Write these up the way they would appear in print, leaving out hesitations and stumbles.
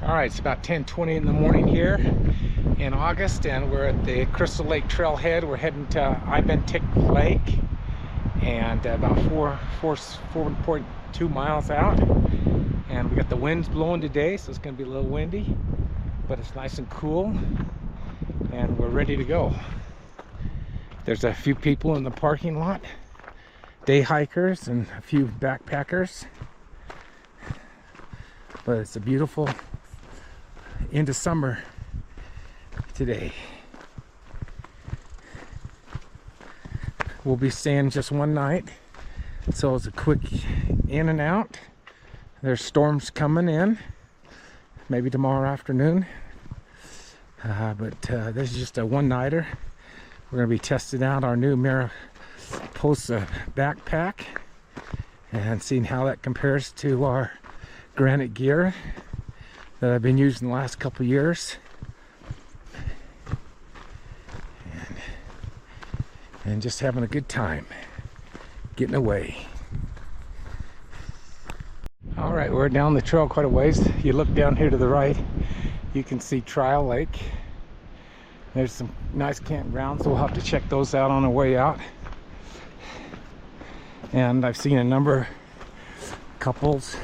All right, it's about 10:20 in the morning here in August, and we're at the Crystal Lake Trailhead. We're heading to Ibantik Lake, and about 4.2 miles out. And we got the winds blowing today, so it's going to be a little windy, but it's nice and cool, and we're ready to go. There's a few people in the parking lot, day hikers and a few backpackers, but it's a beautiful into summer today. We'll be staying just one night, so it's a quick in and out. There's storms coming in, maybe tomorrow afternoon, but this is just a one-nighter. We're going to be testing out our new Mariposa backpack and seeing how that compares to our granite gear that I've been using the last couple years, and just having a good time getting away. All right, we're down the trail quite a ways. You look down here to the right, you can see Trial Lake. There's some nice campgrounds, so we'll have to check those out on our way out. And I've seen a number of couples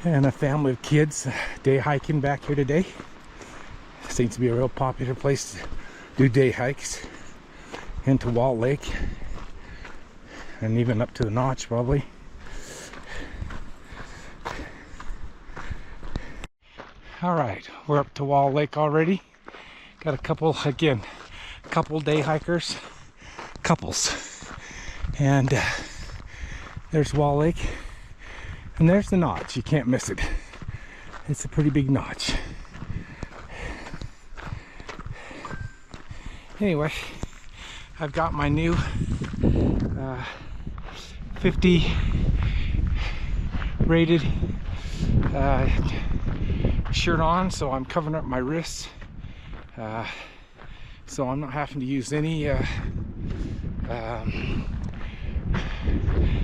and a family of kids day hiking back here today. Seems to be a real popular place to do day hikes into Wall Lake and even up to the Notch probably. All right, we're up to Wall Lake already. Got a couple day hikers, couples, and there's Wall Lake. And there's the Notch. You can't miss it. It's a pretty big notch. Anyway, I've got my new 50 rated shirt on, so I'm covering up my wrists, so I'm not having to use any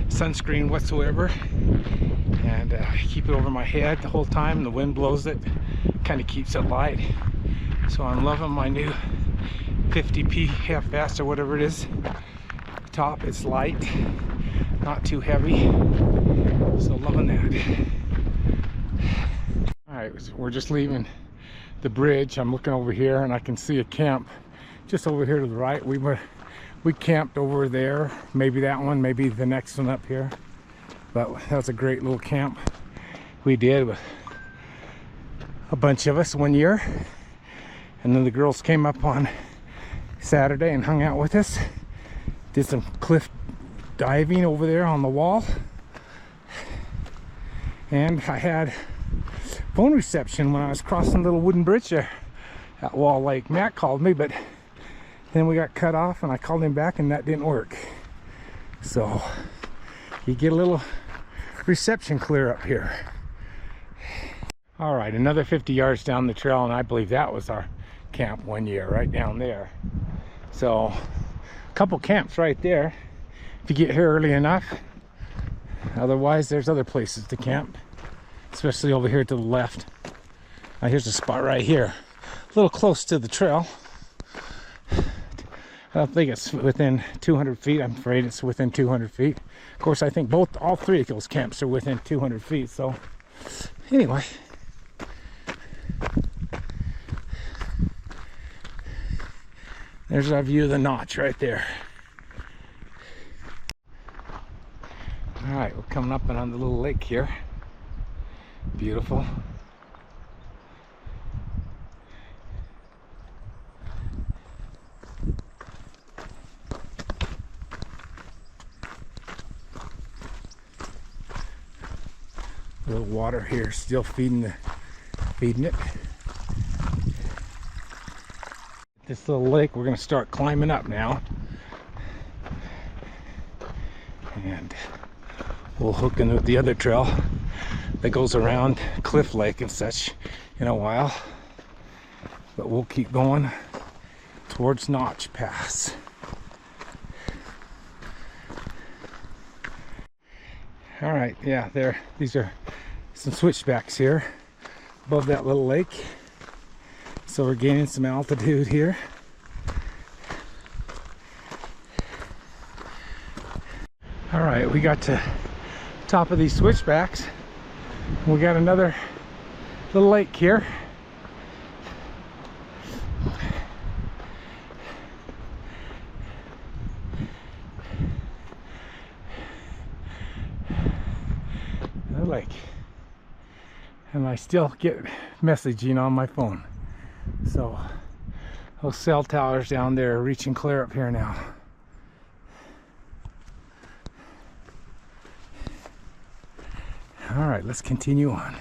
sunscreen whatsoever, and keep it over my head the whole time. The wind blows it, kind of keeps it light, so I'm loving my new 50 PFS or whatever it is top. It's light, not too heavy, so loving that. All right, we're just leaving the bridge. I'm looking over here and I can see a camp just over here to the right. We camped over there, maybe that one, maybe the next one up here. But that was a great little camp we did with a bunch of us one year. And then the girls came up on Saturday and hung out with us. Did some cliff diving over there on the wall. And I had phone reception when I was crossing the little wooden bridge there at Wall Lake. Matt called me, but then we got cut off and I called him back and that didn't work. So you get a little reception clear up here. All right, another 50 yards down the trail, and I believe that was our camp one year right down there. So a couple camps right there if you get here early enough. Otherwise there's other places to camp, especially over here to the left. Now here's a spot right here, a little close to the trail. I don't think it's within 200 feet. I'm afraid it's within 200 feet. Of course, I think all three of those camps are within 200 feet. So anyway, there's our view of the Notch right there. All right, we're coming up and on the little lake here. Beautiful. A little water here, still feeding it. This little lake, we're going to start climbing up now, and we'll hook in with the other trail that goes around Cliff Lake and such in a while. But we'll keep going towards Notch Pass. All right, yeah, these are some switchbacks here. above that little lake. So we're gaining some altitude here. All right, we got to top of these switchbacks. We got another little lake here. Another lake. And I still get messaging on my phone. So those cell towers down there are reaching clear up here now. All right, let's continue on.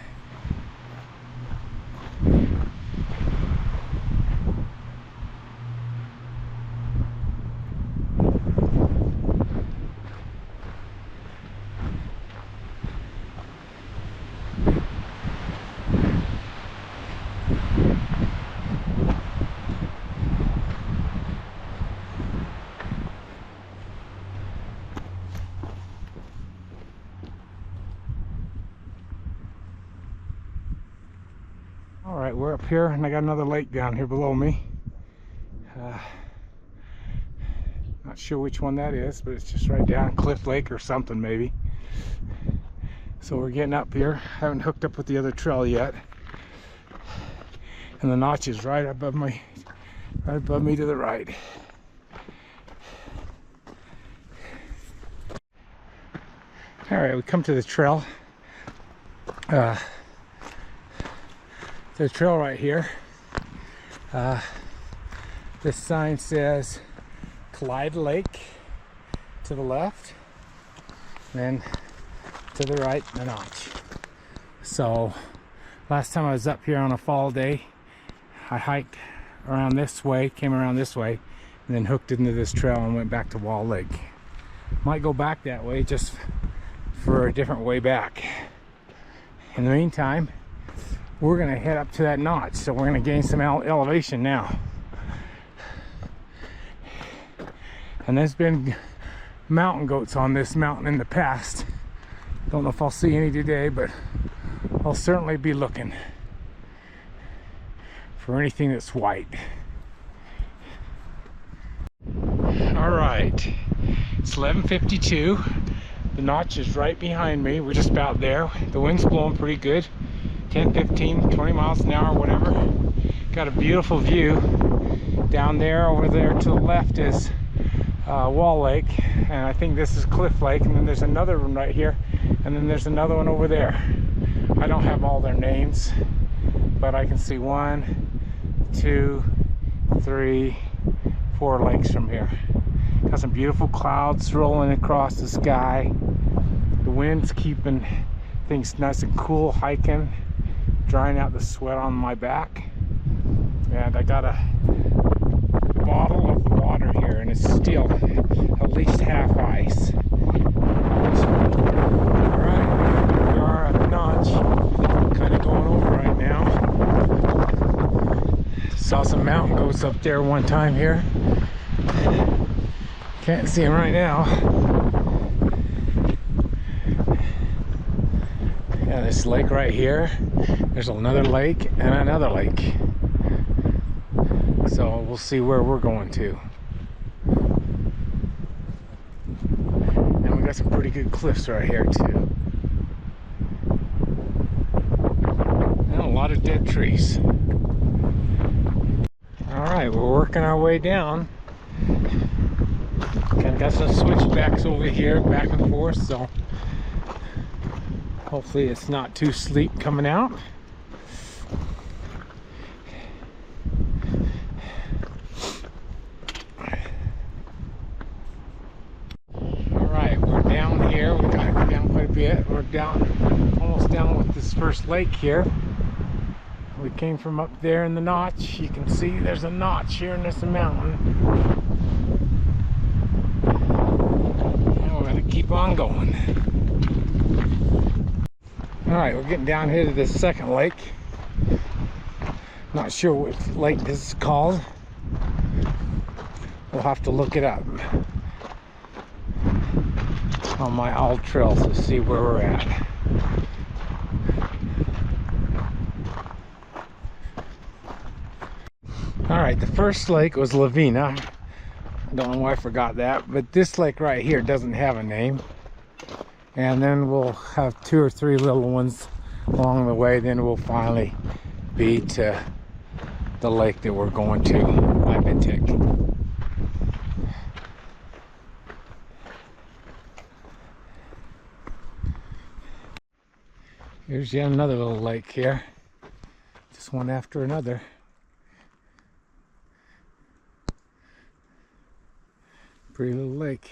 Alright, we're up here and I got another lake down here below me. Not sure which one that is, but it's just right down Cliff Lake or something maybe. So we're getting up here. Haven't hooked up with the other trail yet. And the notch is right above me to the right. Alright, we come to the trail. There's a trail right here. This sign says Clyde Lake to the left, then to the right, the notch. So last time I was up here on a fall day, I hiked around this way, came around this way, and then hooked into this trail and went back to Wall Lake. Might go back that way just for a different way back. In the meantime, we're going to head up to that notch, so we're going to gain some elevation now. And there's been mountain goats on this mountain in the past. Don't know if I'll see any today, but I'll certainly be looking for anything that's white. All right, it's 11:52. The notch is right behind me. We're just about there. The wind's blowing pretty good. 10, 15, 20 miles an hour, whatever. Got a beautiful view. Down there, over there to the left is Wall Lake, and I think this is Cliff Lake, and then there's another one right here, and then there's another one over there. I don't have all their names, but I can see 1, 2, 3, 4 lakes from here. Got some beautiful clouds rolling across the sky. The wind's keeping things nice and cool hiking, drying out the sweat on my back. And I got a bottle of water here, and it's still at least half ice. Alright, we are at the notch, kind of going over right now. Saw some mountain goats up there one time here. Can't see them right now. Yeah, this lake right here. There's another lake and another lake. So we'll see where we're going to. And we got some pretty good cliffs right here too. And a lot of dead trees. Alright, we're working our way down. Kind of got some switchbacks over here, back and forth, so hopefully it's not too steep coming out. Alright, we're down here. We got to go down quite a bit. We're down, almost down with this first lake here. We came from up there in the notch. You can see there's a notch here in this mountain. And we're going to keep on going. Alright, we're getting down here to this second lake. Not sure what lake this is called. We'll have to look it up on my old trails to see where we're at. All right, the first lake was Lavina. I don't know why I forgot that, but this lake right here doesn't have a name. And then we'll have 2 or 3 little ones along the way. Then we'll finally be to the lake that we're going to, Ibantik. Here's yet another little lake here. Just one after another. Pretty little lake.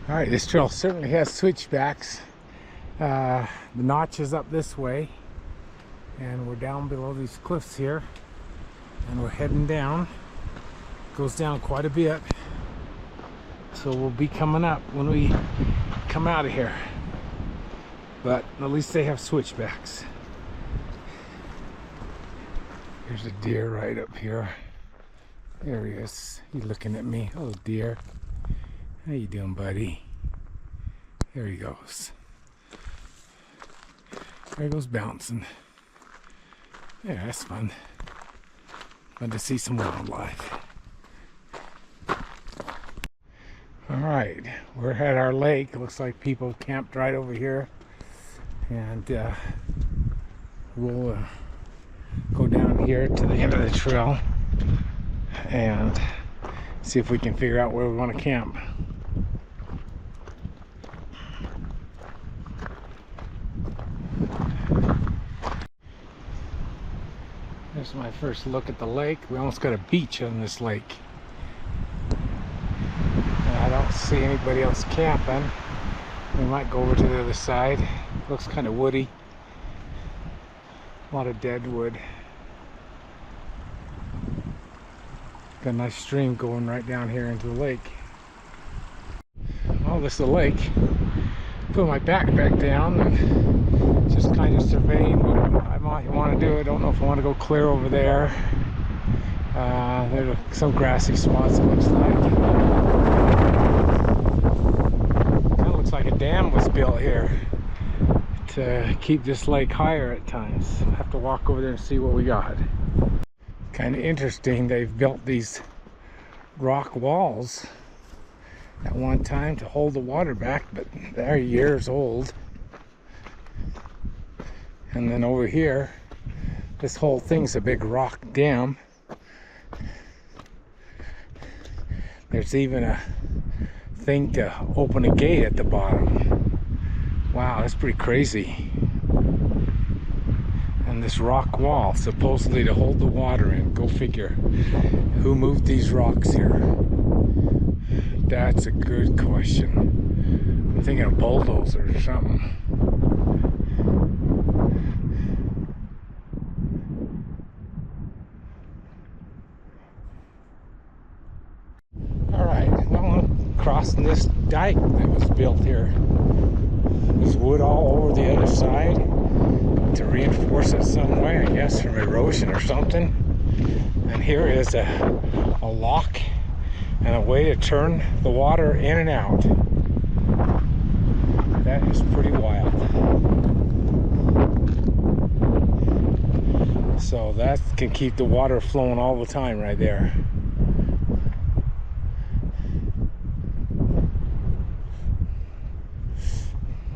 All right, this trail certainly has switchbacks. The notch is up this way, and we're down below these cliffs here, and we're heading down. Goes down quite a bit, so we'll be coming up when we come out of here. But at least they have switchbacks. There's a deer right up here. There he is. He's looking at me. Oh, deer. How you doing, buddy? There he goes. There he goes bouncing. Yeah, that's fun. Fun to see some wildlife. All right, we're at our lake. Looks like people camped right over here. And we'll go down here to the end of the trail and see if we can figure out where we want to camp. There's my first look at the lake. We almost got a beach on this lake. And I don't see anybody else camping. We might go over to the other side. Looks kind of woody. A lot of dead wood. Got a nice stream going right down here into the lake. Oh, this is the lake. Put my backpack down and just kind of surveying what I might want to do. I don't know if I want to go clear over there. There's some grassy spots, it looks like. Kind of looks like a dam was built here to keep this lake higher at times. I'll have to walk over there and see what we got. Kind of interesting, they've built these rock walls at one time to hold the water back, but they're years old. And then over here, this whole thing's a big rock dam. There's even a thing to open a gate at the bottom. Wow, that's pretty crazy. And this rock wall, supposedly to hold the water in. Go figure. Who moved these rocks here? That's a good question. I'm thinking a bulldozer or something. Alright, well, I'm crossing this dike that was built here. There's wood all over the other side to reinforce it some way, I guess, from erosion or something. And here is a lock and a way to turn the water in and out. That is pretty wild. So that can keep the water flowing all the time right there.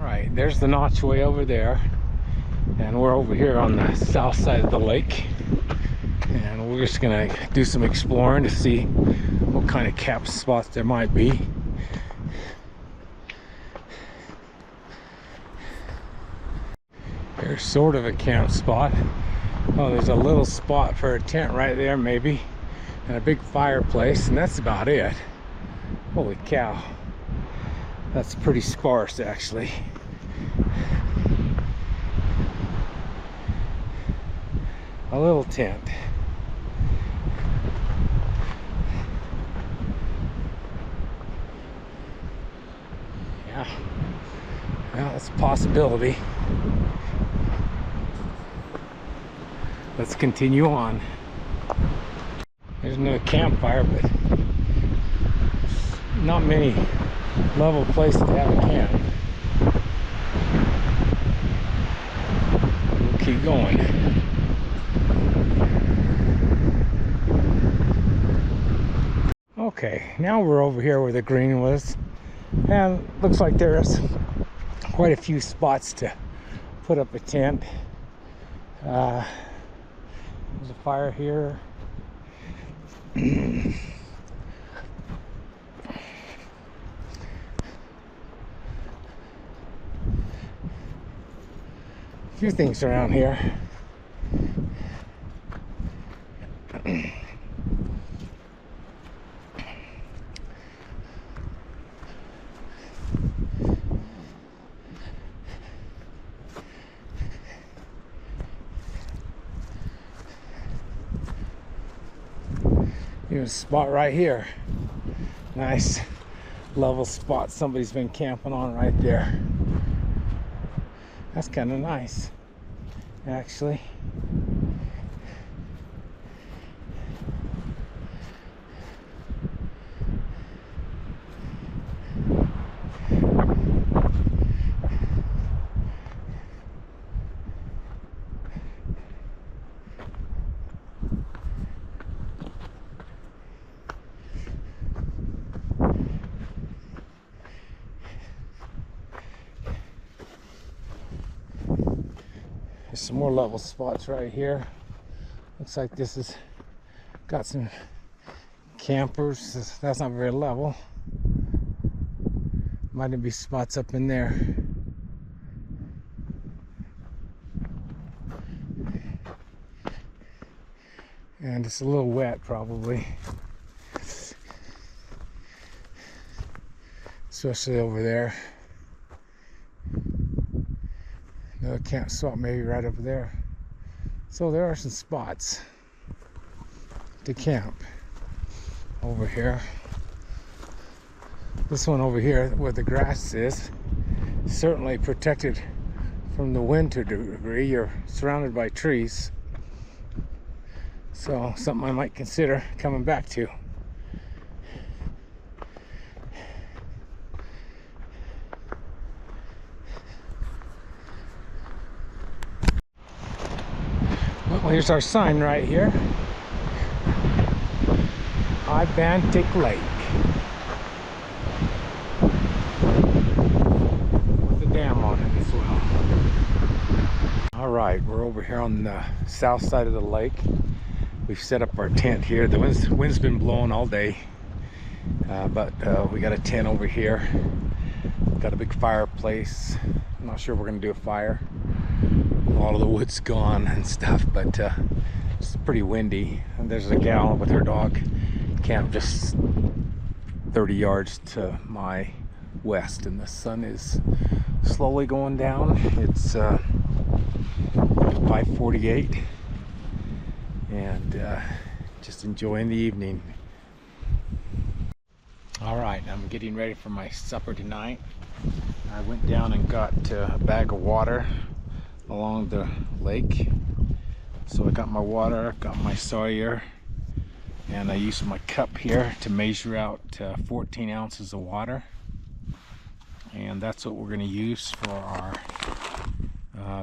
Right, there's the notch way over there. And we're over here on the south side of the lake. And we're just gonna do some exploring to see what kind of camp spots there might be. Here's sort of a camp spot. Oh, there's a little spot for a tent right there maybe, and a big fireplace, and that's about it. Holy cow, that's pretty sparse actually. A little tent. Yeah, well, that's a possibility. Let's continue on. There's another campfire, but not many level places to have a camp. We'll keep going. Okay, now we're over here where the green was, and looks like there's quite a few spots to put up a tent. There's a fire here. A few things around here. Here's a spot right here. Nice level spot somebody's been camping on right there. That's kind of nice, actually. There's some more level spots right here. Looks like this has got some campers. That's not very level. Might be spots up in there. And it's a little wet probably. Especially over there. Another camp spot maybe right over there. So there are some spots to camp over here. This one over here where the grass is certainly protected from the wind to a degree. You're surrounded by trees. So something I might consider coming back to. Well, here's our sign right here. Ibantik Lake. With the dam on it as well. Alright, we're over here on the south side of the lake. We've set up our tent here. The wind's been blowing all day. But we got a tent over here. Got a big fireplace. I'm not sure if we're going to do a fire. All of the wood's gone and stuff, but it's pretty windy. And there's a gal with her dog camped just 30 yards to my west, and the sun is slowly going down. It's 5:48, and just enjoying the evening. All right, I'm getting ready for my supper tonight. I went down and got a bag of water along the lake. So I got my water, got my Sawyer, and I used my cup here to measure out 14 ounces of water. And that's what we're going to use for our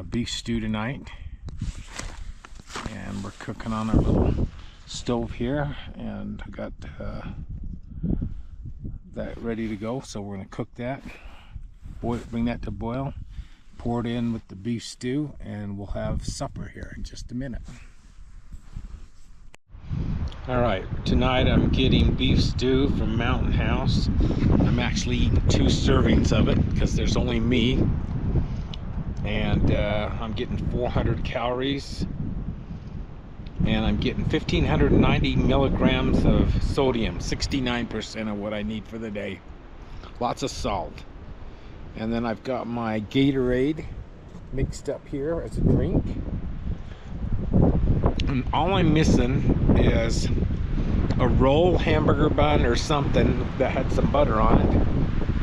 beef stew tonight. And we're cooking on our little stove here, and I got that ready to go. So we're going to cook that, bring that to boil, pour it in with the beef stew, and we'll have supper here in just a minute. All right, tonight I'm getting beef stew from Mountain House. I'm actually eating 2 servings of it because there's only me, and I'm getting 400 calories, and I'm getting 1,590 milligrams of sodium, 69% of what I need for the day. Lots of salt. And then I've got my Gatorade mixed up here as a drink. And all I'm missing is a roll, hamburger bun, or something that had some butter on it.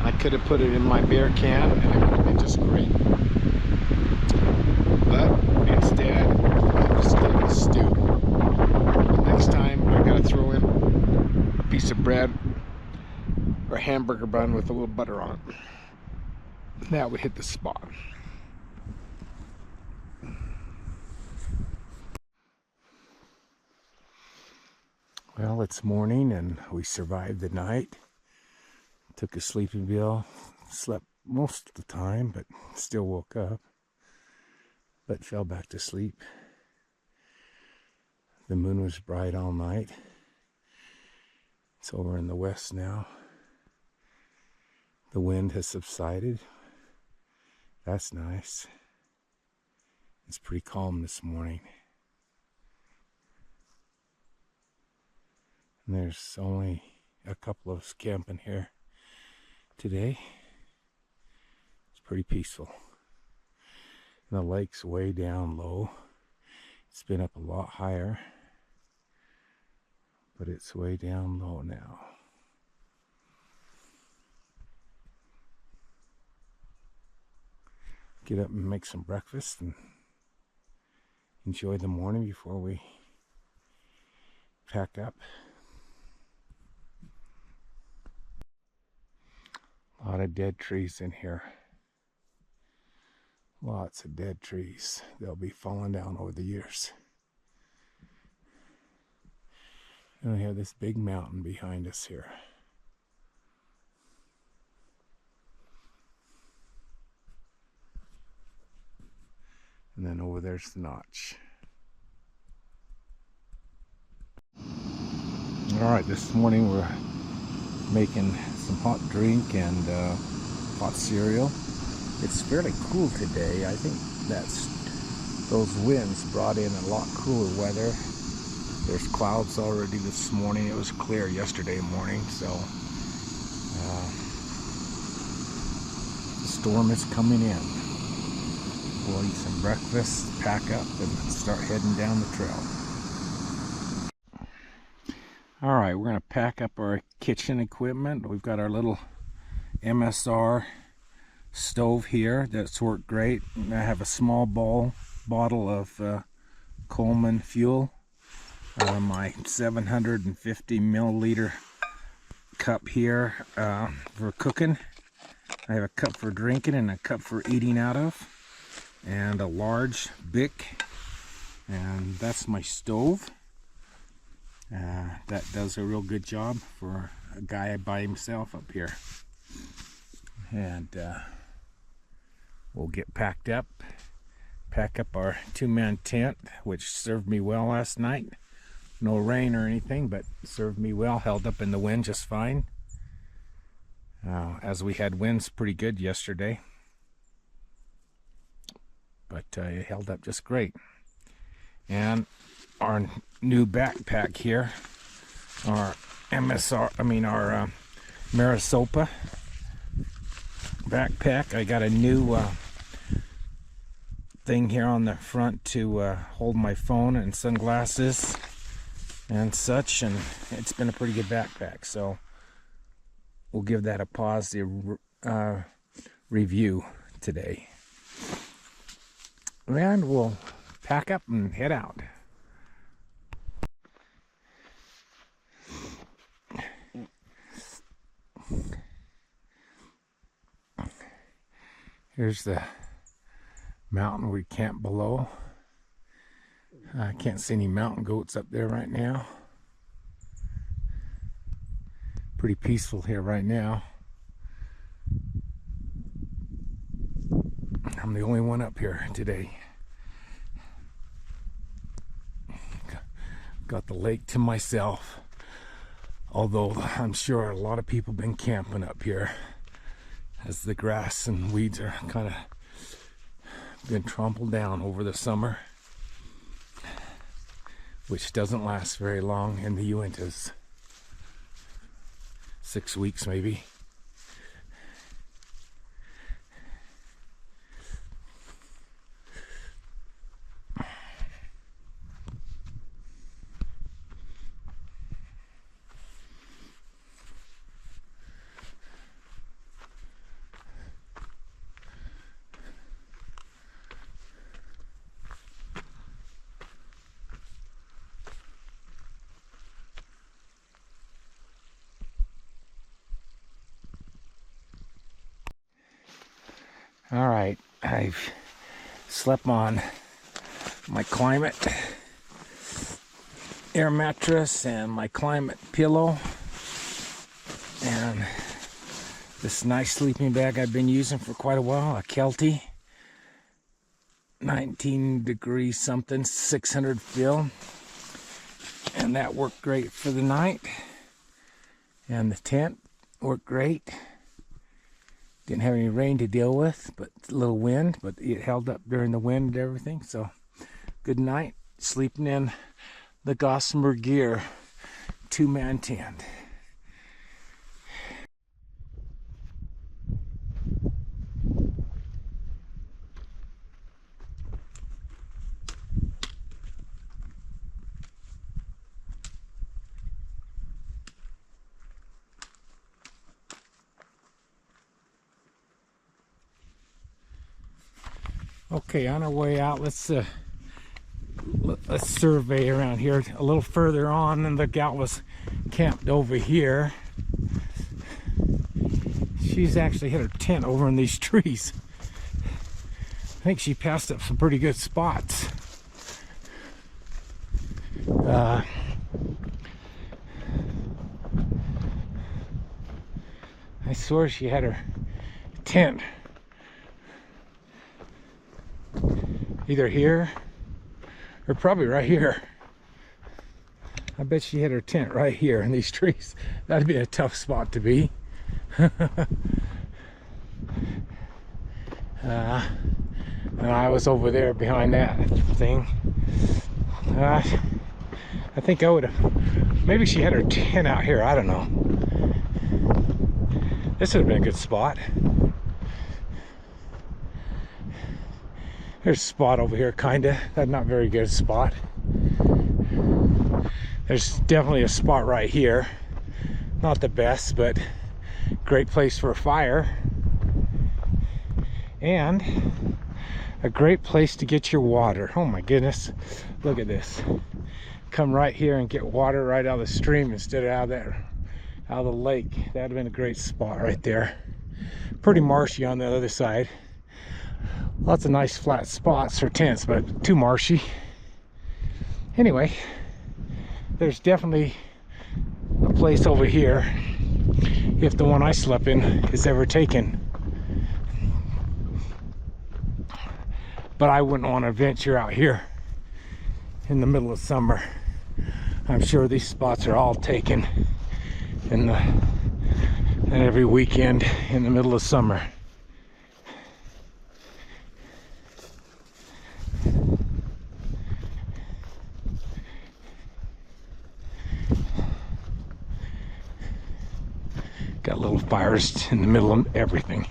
I could have put it in my beer can and it would have been just great. But instead, I just did the stew. Next time, I gotta throw in a piece of bread or a hamburger bun with a little butter on it. That would hit the spot. Well, it's morning and we survived the night. Took a sleeping pill, slept most of the time, but still woke up, but fell back to sleep. The moon was bright all night. It's over in the west now. The wind has subsided. That's nice. It's pretty calm this morning. And there's only a couple of us camping here today. It's pretty peaceful. And the lake's way down low. It's been up a lot higher, but it's way down low now. Get up and make some breakfast and enjoy the morning before we pack up. A lot of dead trees in here. Lots of dead trees. They'll be falling down over the years. And we have this big mountain behind us here. And then over there's the notch. Alright, this morning we're making some hot drink and hot cereal. It's fairly cool today. I think those winds brought in a lot cooler weather. There's clouds already this morning. It was clear yesterday morning, so the storm is coming in. We'll eat some breakfast, pack up, and start heading down the trail. Alright, we're going to pack up our kitchen equipment. We've got our little MSR stove here that's worked great. I have a small bottle of Coleman fuel. My 750 milliliter cup here for cooking. I have a cup for drinking and a cup for eating out of. And a large Bic, and that's my stove. That does a real good job for a guy by himself up here. And we'll get packed up, pack up our two-man tent, which served me well last night. No rain or anything, but served me well, held up in the wind just fine. As we had winds pretty good yesterday. But it held up just great. And our new backpack here, our Marisopa backpack. I got a new thing here on the front to hold my phone and sunglasses and such, and it's been a pretty good backpack, so we'll give that a positive review today. And we'll pack up and head out. Here's the mountain we camped below. I can't see any mountain goats up there right now. Pretty peaceful here right now. I'm the only one up here today. Got the lake to myself. Although I'm sure a lot of people have been camping up here, as the grass and weeds are kind of been trampled down over the summer, which doesn't last very long in the Uintas. 6 weeks maybe. All right, I've slept on my Climate air mattress and my Climate pillow and this nice sleeping bag I've been using for quite a while, a Kelty 19 degrees something, 600 fill, and that worked great for the night. And the tent worked great. Didn't have any rain to deal with, but a little wind, but it held up during the wind and everything. So good night, sleeping in the Gossamer Gear 2-man tent. Okay, on our way out, let's survey around here. A little further on, and the gal was camped over here. She's actually hit her tent over in these trees. I think she passed up some pretty good spots. I swear she had her tent either here or probably right here. I bet she had her tent right here in these trees. That'd be a tough spot to be. And I was over there behind that thing. I think I would have, maybe she had her tent out here, I don't know. This would have been a good spot. There's a spot over here, kinda. That's not a very good spot. There's definitely a spot right here. Not the best, but great place for a fire. And a great place to get your water. Oh my goodness, look at this. Come right here and get water right out of the stream instead of out of the lake. That'd have been a great spot right there. Pretty marshy on the other side. Lots of nice flat spots for tents, but too marshy. Anyway, there's definitely a place over here if the one I slept in is ever taken. But I wouldn't want to venture out here in the middle of summer. I'm sure these spots are all taken and every weekend in the middle of summer. Got little fires in the middle of everything.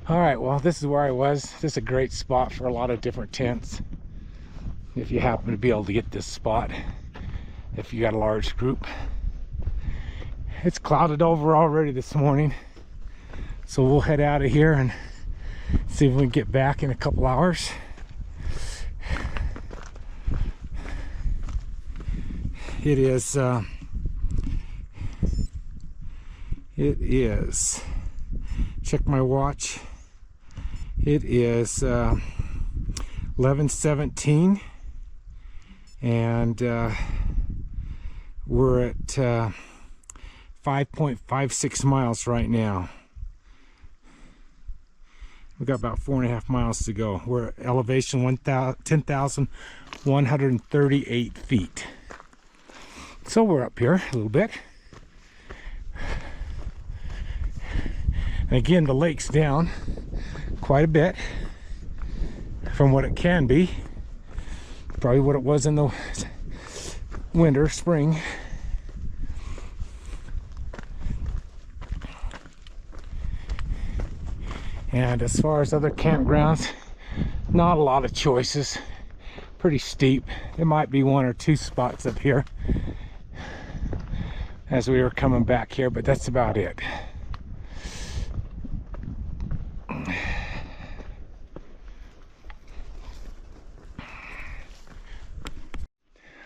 All right, well, this is where I was. This is a great spot for a lot of different tents. If you happen to be able to get this spot, if you got a large group. It's clouded over already this morning, so we'll head out of here and see if we can get back in a couple hours. It is, check my watch, it is 11:17 and we're at 5.56 miles right now. We've got about 4.5 miles to go. We're at elevation 10,138 feet. So we're up here a little bit. And again, the lake's down quite a bit from what it can be. Probably what it was in the winter, spring. And as far as other campgrounds, not a lot of choices. Pretty steep. There might be 1 or 2 spots up here as we were coming back here, but that's about it.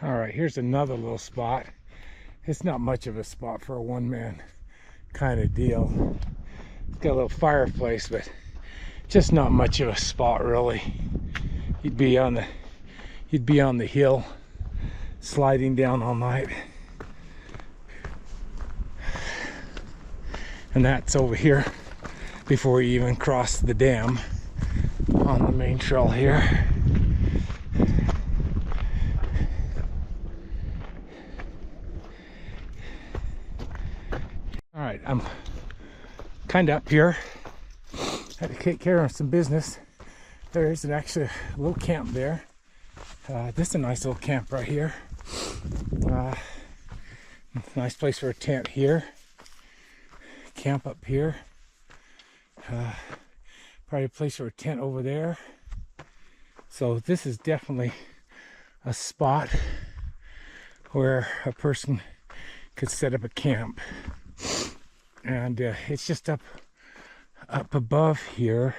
All right, here's another little spot. It's not much of a spot for a one-man kind of deal. It's got a little fireplace, but just not much of a spot really. You'd be on the hill, sliding down all night. And that's over here before you even cross the dam on the main trail here. All right, I'm kind of up here. Had to take care of some business. There is actually a little camp there. This is a nice little camp right here. Nice place for a tent here. Camp up here. Probably a place for a tent over there. So this is definitely a spot where a person could set up a camp. And it's just up above here.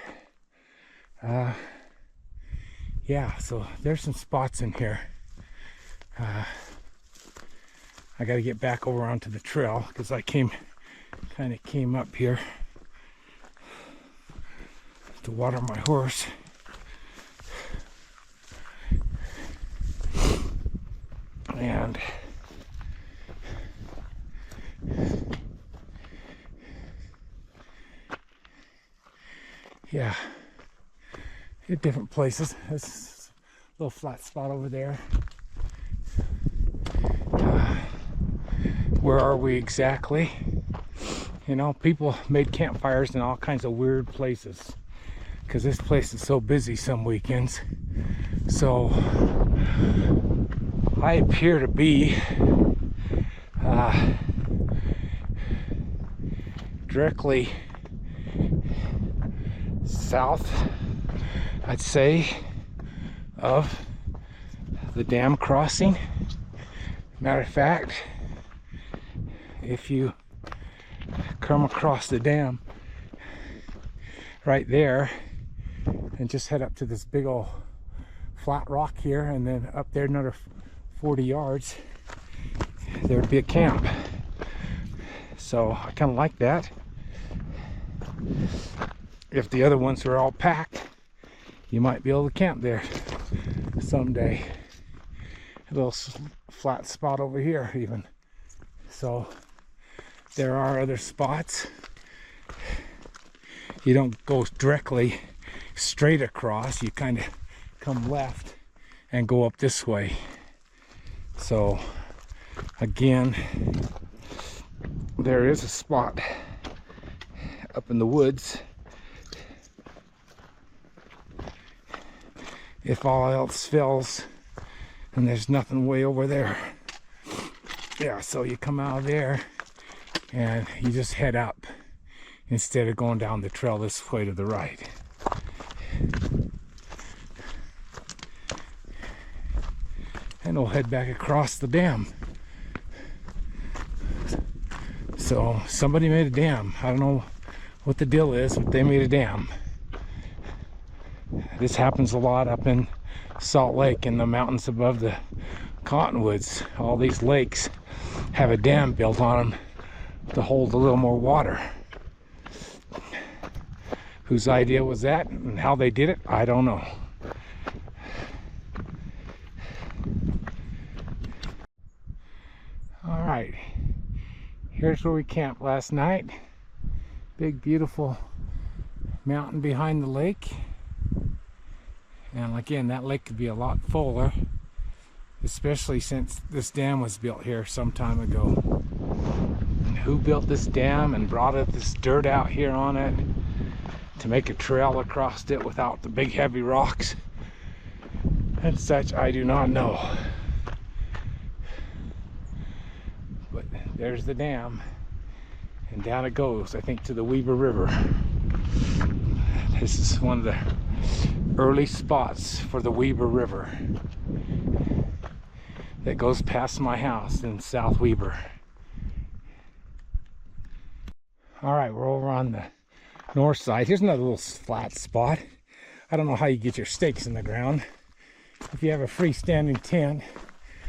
Yeah, so there's some spots in here. I got to get back over onto the trail because I kind of came up here to water my horse. And yeah, at different places. This little flat spot over there. Where are we exactly? You know, people made campfires in all kinds of weird places because this place is so busy some weekends. So I appear to be directly south, I'd say, of the dam crossing. Matter of fact, if you come across the dam right there and just head up to this big old flat rock here, and then up there another 40 yards, there would be a camp. So I kind of like that. If the other ones were all packed, you might be able to camp there someday. A little flat spot over here even. So there are other spots. You don't go directly straight across, you kind of come left and go up this way. So again, there is a spot up in the woods. If all else fails, and there's nothing way over there. Yeah, so you come out of there and you just head up instead of going down the trail this way to the right. And we'll head back across the dam. So somebody made a dam. I don't know what the deal is, but they made a dam. This happens a lot up in Salt Lake in the mountains above the cottonwoods. All these lakes have a dam built on them to hold a little more water. Whose idea was that and how they did it, I don't know. All right, here's where we camped last night. Big beautiful mountain behind the lake. And again, that lake could be a lot fuller, especially since this dam was built here some time ago. And who built this dam and brought this dirt out here on it to make a trail across it without the big heavy rocks and such, I do not know. But there's the dam, and down it goes, I think, to the Weber River. This is one of the early spots for the Weber River that goes past my house in South Weber. All right, we're over on the north side. Here's another little flat spot. I don't know how you get your stakes in the ground. If you have a freestanding tent,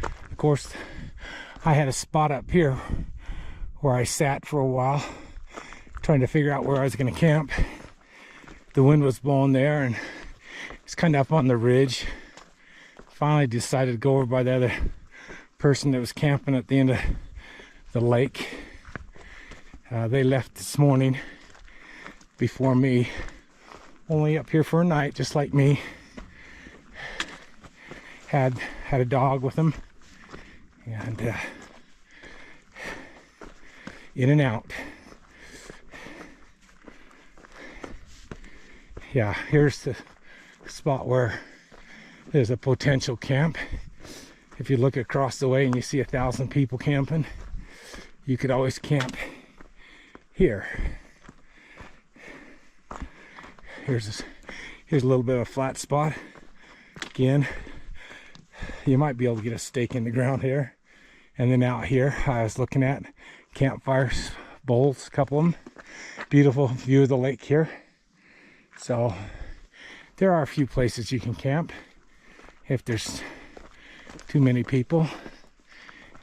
of course, I had a spot up here where I sat for a while trying to figure out where I was going to camp. the wind was blowing there, and it's kind of up on the ridge. Finally decided to go over by the other person that was camping at the end of the lake. They left this morning before me, only up here for a night, just like me. Had a dog with them, and in and out. Yeah, here's the spot where there's a potential camp. If you look across the way and you see 1,000 people camping, you could always camp here. Here's a little bit of a flat spot. Again, you might be able to get a stake in the ground here. And then out here, I was looking at campfires, bowls, a couple of them. Beautiful view of the lake here. So there are a few places you can camp if there's too many people.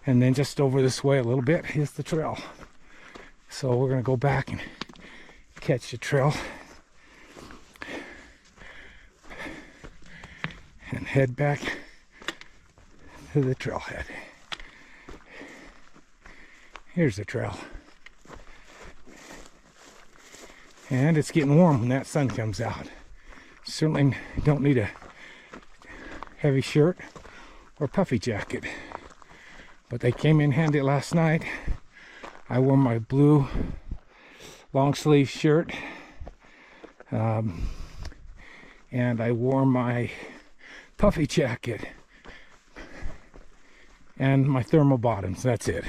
And then just over this way a little bit is the trail. So we're gonna go back and catch the trail and head back to the trailhead. Here's the trail. And it's getting warm when that sun comes out. Certainly don't need a heavy shirt or puffy jacket, but they came in handy last night. I wore my blue long sleeve shirt, and I wore my puffy jacket and my thermal bottoms. That's it.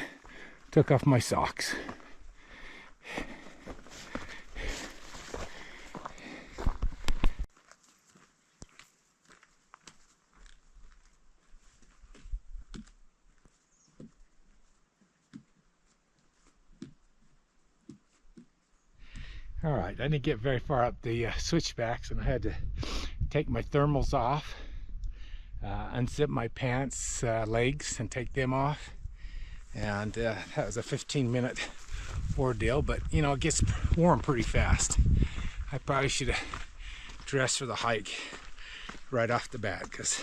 Took off my socks. All right, I didn't get very far up the switchbacks, and I had to take my thermals off, unzip my pants legs and take them off. And that was a 15-minute ordeal, but you know, it gets warm pretty fast. I probably should have dressed for the hike right off the bat, because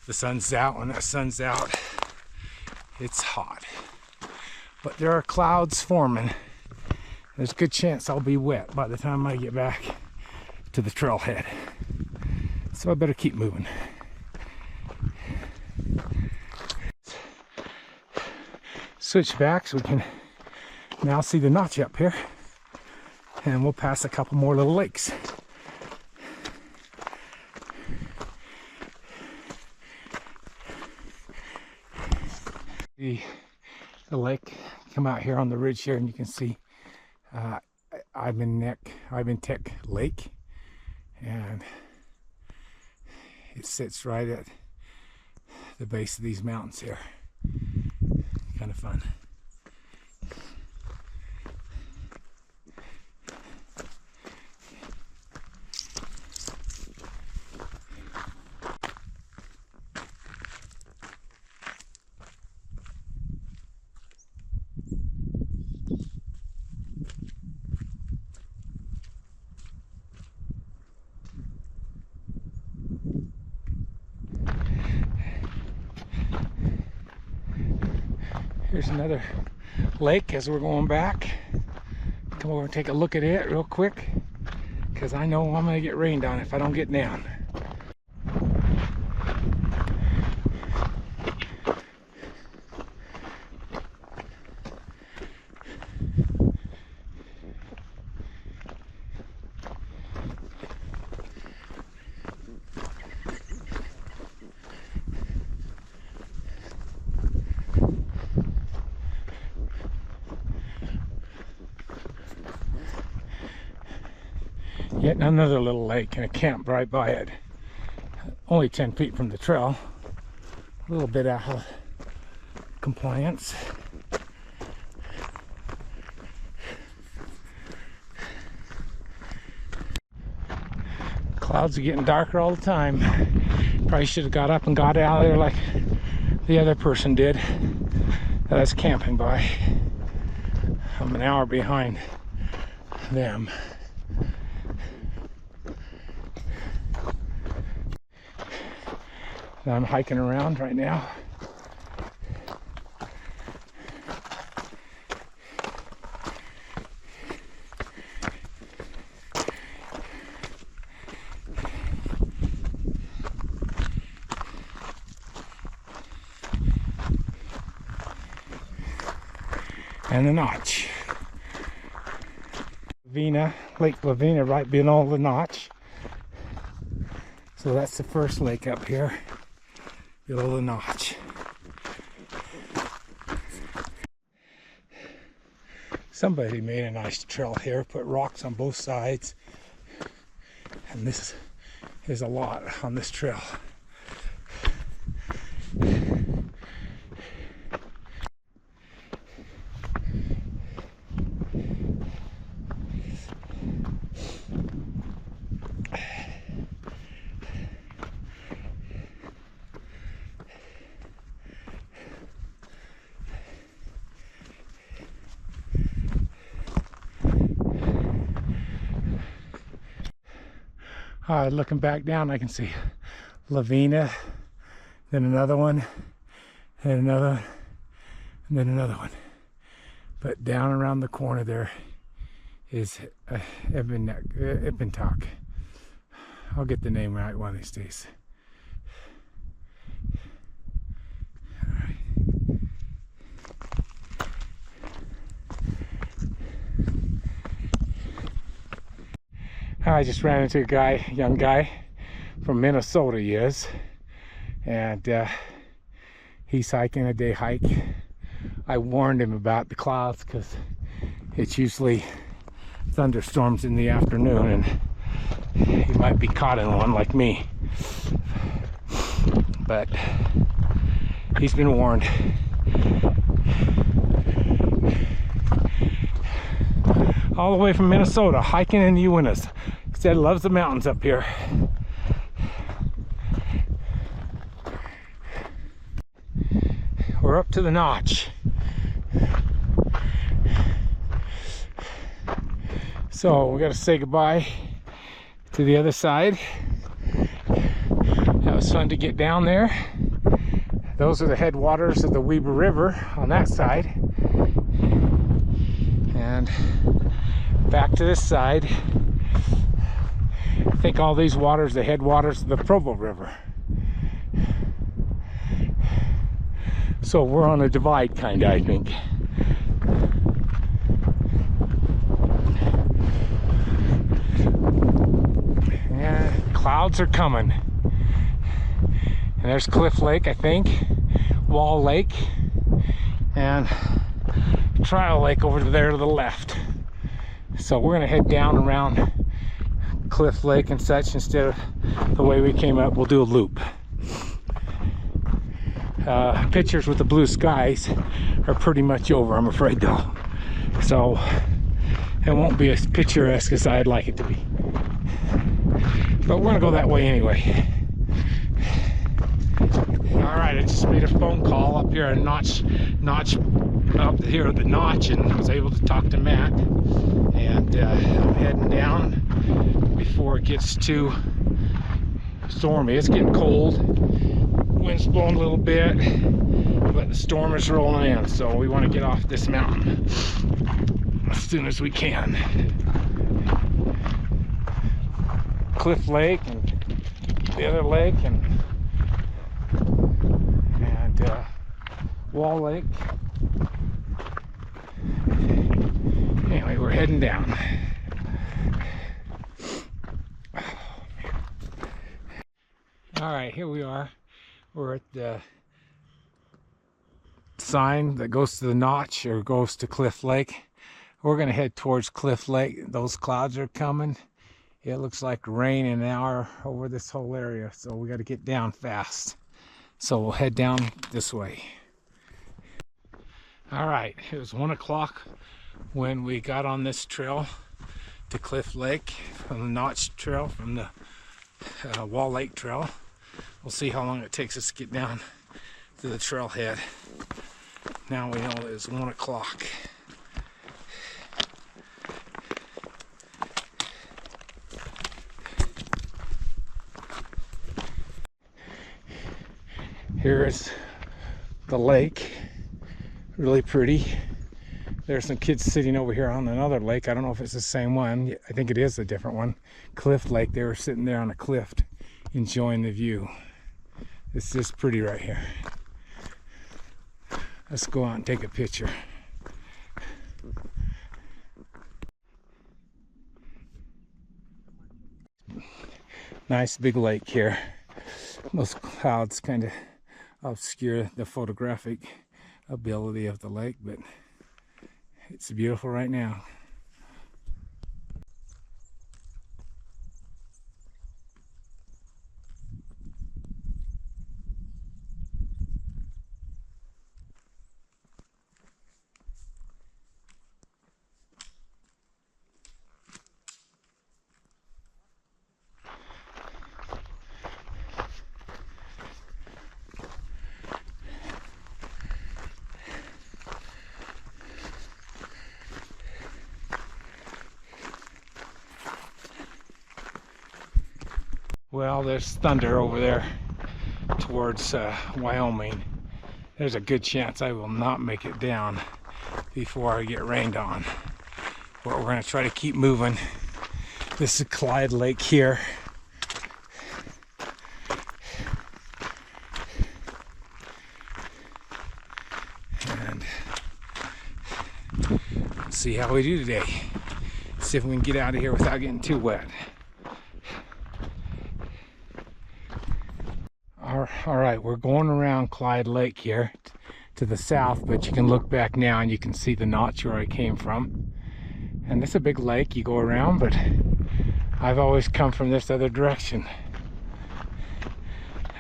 the sun's out. When that sun's out, it's hot. But there are clouds forming. There's a good chance I'll be wet by the time I get back to the trailhead. So I better keep moving. Switch back so we can now see the notch up here. And we'll pass a couple more little lakes. The lake, come out here on the ridge here and you can see Ibantik Lake, and it sits right at the base of these mountains here. Kind of fun. Here's another lake as we're going back. Come over and take a look at it real quick, because I know I'm going to get rained on if I don't get down. Yet another little lake and a camp right by it. Only 10 feet from the trail. A little bit out of compliance. Clouds are getting darker all the time. Probably should have got up and got out of there like the other person did that I was camping by. I'm an hour behind them. that I'm hiking around right now. And the Notch. Lake Lavina right below the Notch. So that's the first lake up here, below the Notch. Somebody made a nice trail here, put rocks on both sides. And this is a lot on this trail. Looking back down, I can see Lavina, then another one, and another one, and then another one. But down around the corner there is Ibantik. I'll get the name right one of these days. I just ran into a young guy from Minnesota, he is, and he's hiking a day hike. I warned him about the clouds because it's usually thunderstorms in the afternoon and he might be caught in one like me. But he's been warned. All the way from Minnesota, hiking in the Uintas. He said he loves the mountains up here. We're up to the Notch. So we got to say goodbye to the other side. That was fun to get down there. Those are the headwaters of the Weber River on that side. And back to this side. I think all these waters, the headwaters of the Provo River. So we're on a divide kinda, I think. And clouds are coming. And there's Cliff Lake, I think, Wall Lake, and Trial Lake over there to the left. So we're gonna head down around Cliff Lake and such instead of the way we came up. We'll do a loop. Pictures with the blue skies are pretty much over, I'm afraid, though. So it won't be as picturesque as I'd like it to be. But we're gonna go that way anyway. All right, I just made a phone call up here, Notch up here at the Notch, and was able to talk to Matt. And I'm heading down before it gets too stormy. It's getting cold. Wind's blowing a little bit, but the storm is rolling in, so we want to get off this mountain as soon as we can. Cliff Lake and the other lake and Wall Lake. Anyway, we're heading down. All right, here we are. We're at the sign that goes to the Notch or goes to Cliff Lake. We're gonna head towards Cliff Lake. Those clouds are coming. It looks like rain in an hour over this whole area, so we got to get down fast. So we'll head down this way. All right, it was 1 o'clock when we got on this trail to Cliff Lake from the Notch Trail, from the Wall Lake Trail. We'll see how long it takes us to get down to the trailhead. Now we know it's 1 o'clock. Here's the lake, really pretty. There's some kids sitting over here on another lake. I don't know if it's the same one. I think it is a different one. Cliff Lake. They were sitting there on a cliff enjoying the view. It's just pretty right here. Let's go out and take a picture. Nice big lake here. Those clouds kind of obscure the photographic ability of the lake, but it's beautiful right now. Well, there's thunder over there towards Wyoming. There's a good chance I will not make it down before I get rained on. But we're going to try to keep moving. This is Clyde Lake here. And let's see how we do today. See if we can get out of here without getting too wet. All right, we're going around Clyde Lake here to the south, but you can look back now and you can see the notch where I came from. And it's a big lake you go around, but I've always come from this other direction.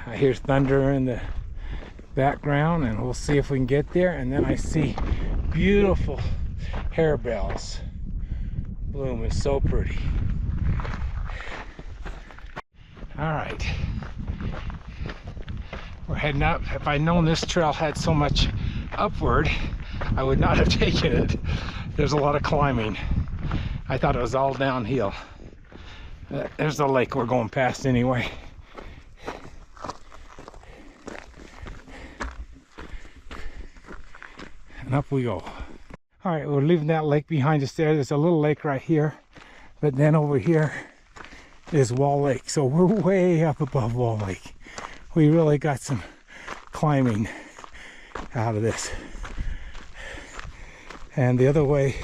I hear thunder in the background, and we'll see if we can get there. And then I see beautiful harebells. Bloom is so pretty. All right. We're heading up. If I'd known this trail had so much upward, I would not have taken it. There's a lot of climbing. I thought it was all downhill. There's the lake we're going past anyway. And up we go. All right, we're leaving that lake behind us there. There's a little lake right here, but then over here is Wall Lake. So we're way up above Wall Lake. We really got some climbing out of this. And the other way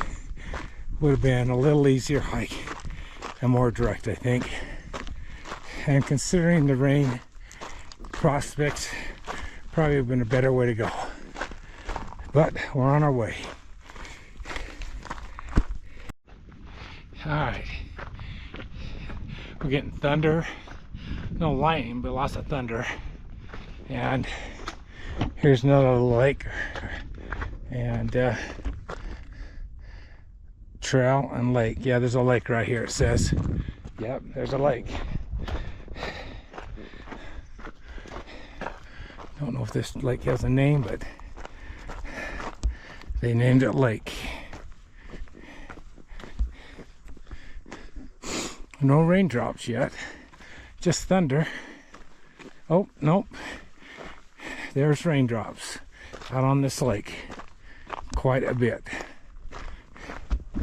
would have been a little easier hike and more direct, I think. And considering the rain prospects, probably would have been a better way to go. But we're on our way. All right. We're getting thunder. No lightning, but lots of thunder. And here's another lake. And trail and lake. Yeah, there's a lake right here, it says. Yep, there's a lake. Don't know if this lake has a name, but they named it Lake. No raindrops yet, just thunder. Oh, nope. There's raindrops out on this lake. Quite a bit.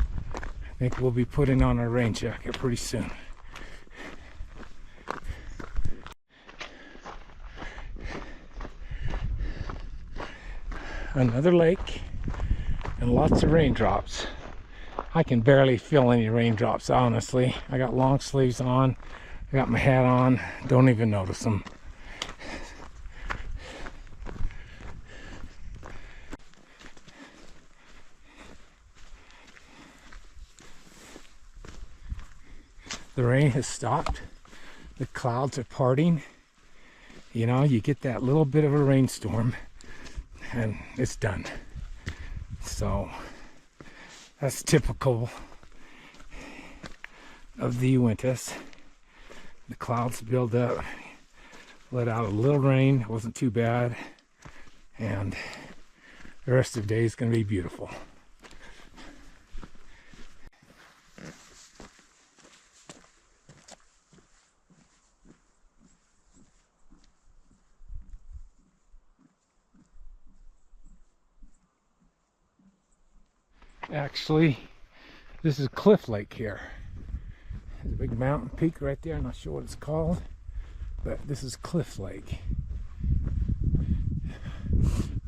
I think we'll be putting on our rain jacket pretty soon. Another lake and lots of raindrops. I can barely feel any raindrops, honestly. I got long sleeves on. I got my hat on. Don't even notice them. The rain has stopped. The clouds are parting. You know, you get that little bit of a rainstorm and it's done. So that's typical of the Uintas. The clouds build up, let out a little rain. It wasn't too bad, and the rest of the day is going to be beautiful. Actually, this is Cliff Lake here. There's a big mountain peak right there. I'm not sure what it's called, but this is Cliff Lake.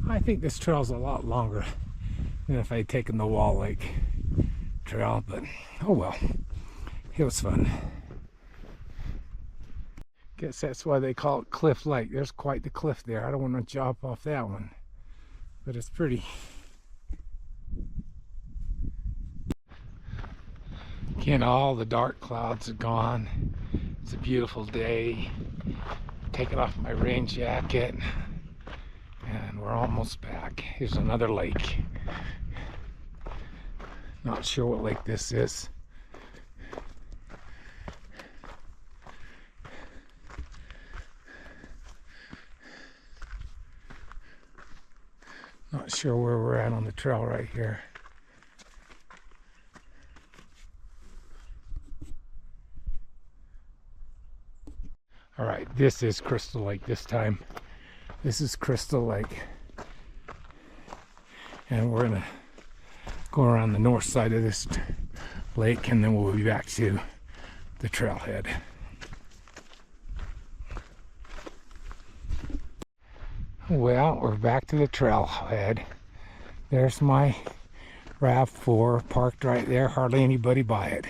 I think this trail's a lot longer than if I had taken the Wall Lake trail, but oh well, it was fun. Guess that's why they call it Cliff Lake. There's quite the cliff there. I don't want to jump off that one, but it's pretty. Again, all the dark clouds are gone. It's a beautiful day. Taking off my rain jacket, and we're almost back. Here's another lake. Not sure what lake this is. Not sure where we're at on the trail right here. All right, this is Crystal Lake this time. This is Crystal Lake. And we're gonna go around the north side of this lake, and then we'll be back to the trailhead. Well, we're back to the trailhead. There's my RAV4 parked right there. Hardly anybody by it.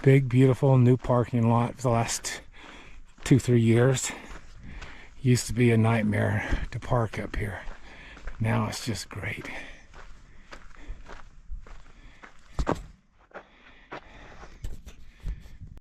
Big, beautiful new parking lot for the last 2-3 years. Used to be a nightmare to park up here. Now it's just great.